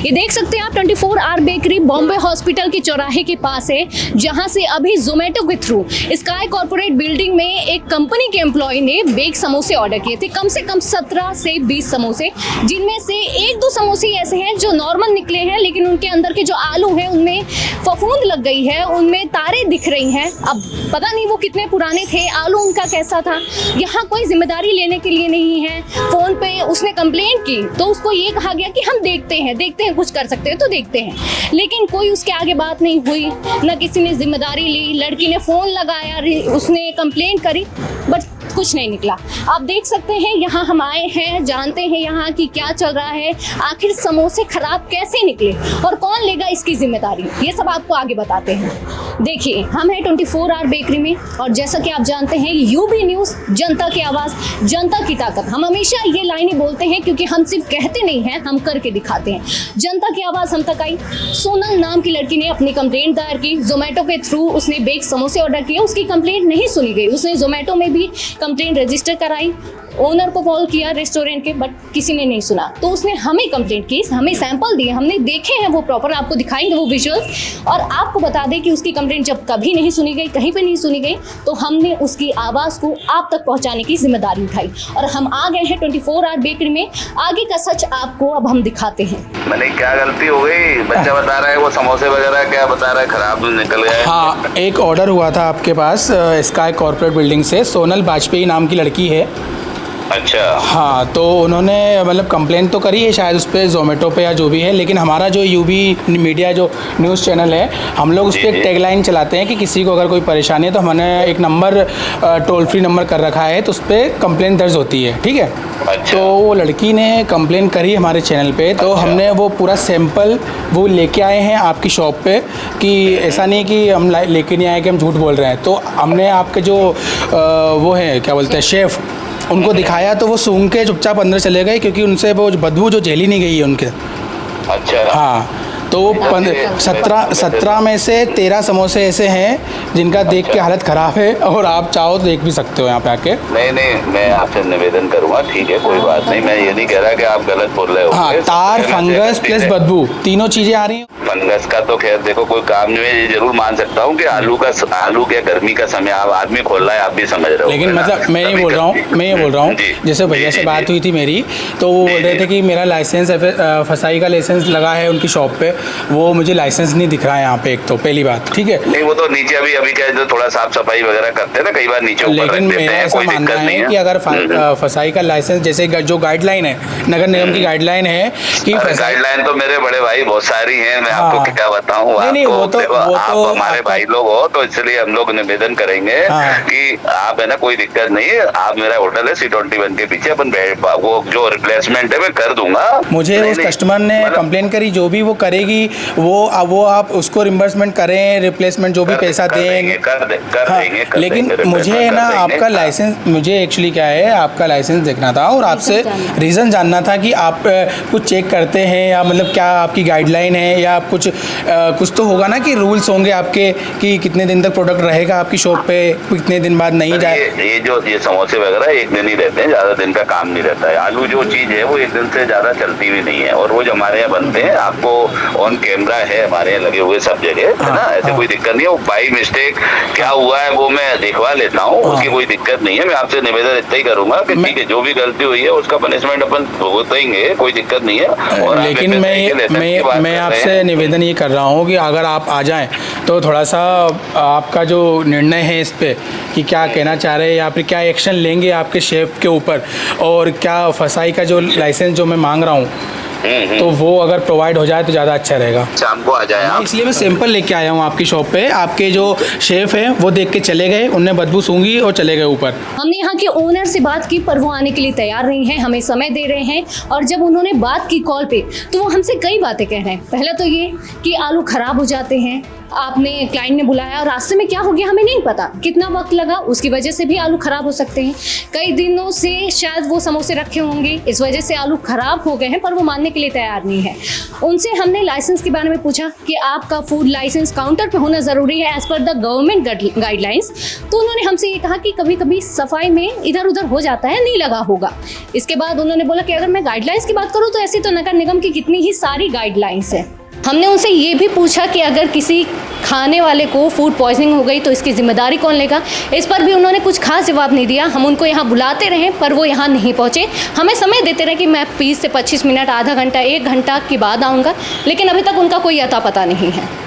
ये देख सकते हैं आप 24 आवर बेकरी बॉम्बे हॉस्पिटल के चौराहे के पास है, जहां से अभी जोमेटो के थ्रू स्काई कॉर्पोरेट बिल्डिंग में एक कंपनी के एम्प्लॉय ने बेक समोसे ऑर्डर किए थे। कम से कम 17 से 20 समोसे, जिनमें से 1-2 समोसे ऐसे हैं जो नॉर्मल निकले हैं, लेकिन उनके अंदर के जो आलू हैं उनमें फफूंद लग गई है, उनमें तारे दिख रही हैं। अब पता नहीं वो कितने पुराने थे, आलू उनका कैसा था। यहाँ कोई जिम्मेदारी लेने के लिए नहीं है। फोन पे उसने कंप्लेंट की तो उसको ये कहा गया कि हम देखते हैं कुछ कर सकते हैं तो देखते हैं, लेकिन कोई उसके आगे बात नहीं हुई, ना किसी ने जिम्मेदारी ली। लड़की ने फोन लगाया, उसने कंप्लेंट करी, बट कुछ नहीं निकला। आप देख सकते हैं यहाँ हम आए हैं, जानते हैं यहाँ की क्या चल रहा है, आखिर समोसे खराब कैसे निकले और कौन लेगा इसकी जिम्मेदारी, ये सब आपको आगे बताते हैं। देखिए, हम हैं 24 आवर बेकरी में और जैसा कि आप जानते हैं यूबी न्यूज़, जनता की आवाज़, जनता की ताकत। हम हमेशा ये लाइनें बोलते हैं क्योंकि हम सिर्फ कहते नहीं हैं, हम करके दिखाते हैं। जनता की आवाज़ हम तक आई। सोनल नाम की लड़की ने अपनी कंप्लेंट दायर की, जोमेटो के थ्रू उसने बेक समोसे ऑर्डर किए, उसकी कंप्लेंट नहीं सुनी गई। उसने जोमेटो में भी कंप्लेंट रजिस्टर कराई, ओनर को कॉल किया रेस्टोरेंट के, बट किसी ने नहीं सुना। तो उसने हमें कंप्लेंट की, हमें सैंपल दिए, हमने देखे हैं वो प्रॉपर, आपको दिखाएंगे वो विजुअल्स। और आपको बता दें कि उसकी कंप्लेंट जब कभी नहीं सुनी गई, कहीं पे नहीं सुनी गई, तो हमने उसकी आवाज़ को आप तक पहुंचाने की जिम्मेदारी उठाई और हम आ गए हैं 24 आवर बेकरी में। आगे का सच आपको अब हम दिखाते हैं। मैंने क्या गलती हो गई? बच्चा बता रहा है वो समोसे वगैरह क्या बता रहा है खराब निकल गए। हाँ, एक ऑर्डर हुआ था आपके पास स्काई कॉर्पोरेट बिल्डिंग से, सोनल वाजपेयी नाम की लड़की है। अच्छा। हाँ, तो उन्होंने मतलब कंप्लेंट तो करी है शायद उस पर, जोमेटो पे या जो भी है, लेकिन हमारा जो यूबी मीडिया जो न्यूज़ चैनल है, हम लोग उस पर एक टैगलाइन चलाते हैं कि किसी को अगर कोई परेशानी है तो हमने एक नंबर टोल फ्री नंबर कर रखा है, तो उस पर कंप्लेंट दर्ज होती है, ठीक है। अच्छा। तो वो लड़की ने कंप्लेंट करी हमारे चैनल पे, तो हमने वो पूरा सैंपल वो लेके आए हैं आपकी शॉप पे, कि ऐसा नहीं कि हम लेके नहीं आए कि हम झूठ बोल रहे हैं। तो हमने आपके जो वो है क्या बोलते हैं शेफ़, उनको दिखाया तो वो सूंघ के चुपचाप अंदर चले गए, क्योंकि उनसे वो बदबू जो झेली नहीं गई है उनके। अच्छा। हाँ, तो 17 में से 13 समोसे ऐसे हैं जिनका देख के हालत ख़राब है, और आप चाहो तो देख भी सकते हो यहाँ पे आके। नहीं, मैं आपसे निवेदन करूँगा, ठीक है, कोई बात नहीं। मैं ये नहीं कह रहा कि आप गलत बोल रहे हो। हाँ, तार, फंगस प्लस बदबू, तीनों चीज़ें आ रही हैं। फंगस का तो खैर देखो कोई काम नहीं है, ये जरूर मान सकता हूँ कि आलू के गर्मी का समय आप आदमी खोल रहा है, आप भी समझ रहे हो। लेकिन मतलब मैं ये बोल रहा हूँ जैसे भैया से बात हुई थी मेरी, तो वो बोल रहे थे कि मेरा लाइसेंस फसाई का लाइसेंस लगा है उनकी शॉप पे, वो मुझे लाइसेंस नहीं दिख रहा है यहाँ पे, एक तो पहली बात, ठीक है। नहीं, वो तो नीचे अभी क्या जो थोड़ा साफ सफाई वगैरह करते हैं ना, कई बार नीचे ऊपर रख देते हैं। लेकिन मेरा ऐसा मानना है कि अगर फसाई का लाइसेंस, जैसे जो गाइडलाइन है, नगर निगम की गाइडलाइन है कि गाइडलाइन तो मेरे बड़े भाई बहुत सारी है, मैं आपको क्या बताऊँ। आप हमारे भाई लोग हो, तो इसलिए हम लोग निवेदन करेंगे कि आप है ना, कोई दिक्कत नहीं है, आप मेरा होटल है C21 के पीछे, अपन वो जो रिप्लेसमेंट है मैं कर दूंगा। मुझे उस कस्टमर ने कंप्लेन करी, जो भी वो करेगी वो आप उसको रिम्बर्समेंट करें, रिप्लेसमेंट जो भी पैसा देंगे कर देंगे। लेकिन मुझे ना आपका लाइसेंस, मुझे एक्चुअली क्या है, आपका लाइसेंस देखना था और आपसे रीज़न जानना था कि आप कुछ चेक करते हैं या मतलब क्या आपकी गाइडलाइन है, या आप कुछ तो होगा ना कि रूल्स होंगे आपके कि कितने दिन तक प्रोडक्ट रहेगा आपकी शॉप पे, कितने दिन बाद नहीं जाए। ये समोसे वगैरह एक दिन ही रहते हैं, ज़्यादा दिन का काम नहीं रहता है। आलू जो चीज़ है वो एक दिन से ज़्यादा चलती भी नहीं है, और वो जो हमारे यहाँ बनते हैं, आपको ऑन कैमरा है हमारे यहाँ लगे हुए सब जगह, है ना, ऐसे कोई दिक्कत नहीं है। वो बाई मिस्टेक क्या हुआ है वो मैं दिखवा लेता हूँ, उसकी कोई दिक्कत नहीं है। मैं आपसे निवेदन इतना ही करूंगा कि ठीक है, जो भी गलती हुई है उसका पनिशमेंट अपन भुगतेंगे, कोई दिक्कत नहीं है। और लेकिन मैं आपसे निवेदन ये कर रहा हूँ कि अगर आप आ जाएं तो थोड़ा सा आपका जो निर्णय है इस पे कि क्या कहना चाह रहे हैं, या फिर क्या एक्शन लेंगे आपके शेफ के ऊपर, और क्या फसाई का जो लाइसेंस जो मैं मांग रहा हूँ तो वो अगर प्रोवाइड हो जाए तो ज़्यादा अच्छा रहेगा। शाम को आ जाए, इसलिए मैं सैंपल लेके आया हूँ आपकी शॉप पे। आपके जो शेफ हैं वो देख के चले गए, उनने बदबू सूंघी और चले गए ऊपर। हमने यहाँ के ओनर से बात की, पर वो आने के लिए तैयार नहीं है, हमें समय दे रहे हैं। और जब उन्होंने बात की कॉल पे, तो वो हमसे कई बातें कह रहे हैं। पहला तो ये कि आलू खराब हो जाते हैं, आपने क्लाइंट ने बुलाया और रास्ते में क्या हो गया हमें नहीं पता, कितना वक्त लगा, उसकी वजह से भी आलू खराब हो सकते हैं। कई दिनों से शायद वो समोसे रखे होंगे, इस वजह से आलू खराब हो गए हैं, पर वो मानने के लिए तैयार नहीं है। उनसे हमने लाइसेंस के बारे में पूछा कि आपका फूड लाइसेंस काउंटर पे होना ज़रूरी है as per the government guidelines. तो उन्होंने हमसे ये कहा कि कभी कभी सफाई में इधर उधर हो जाता है, नहीं लगा होगा। इसके बाद उन्होंने बोला कि अगर मैं गाइडलाइंस की बात करूँ तो ऐसी तो नगर निगम की कितनी ही सारी गाइडलाइंस है। हमने उनसे ये भी पूछा कि अगर किसी खाने वाले को फूड पॉइजनिंग हो गई तो इसकी जिम्मेदारी कौन लेगा। इस पर भी उन्होंने कुछ खास जवाब नहीं दिया। हम उनको यहाँ बुलाते रहे पर वो यहाँ नहीं पहुँचे। हमें समय देते रहे कि मैं 20 से 25 मिनट, आधा घंटा, 1 घंटा के बाद आऊँगा, लेकिन अभी तक उनका कोई अता पता नहीं है।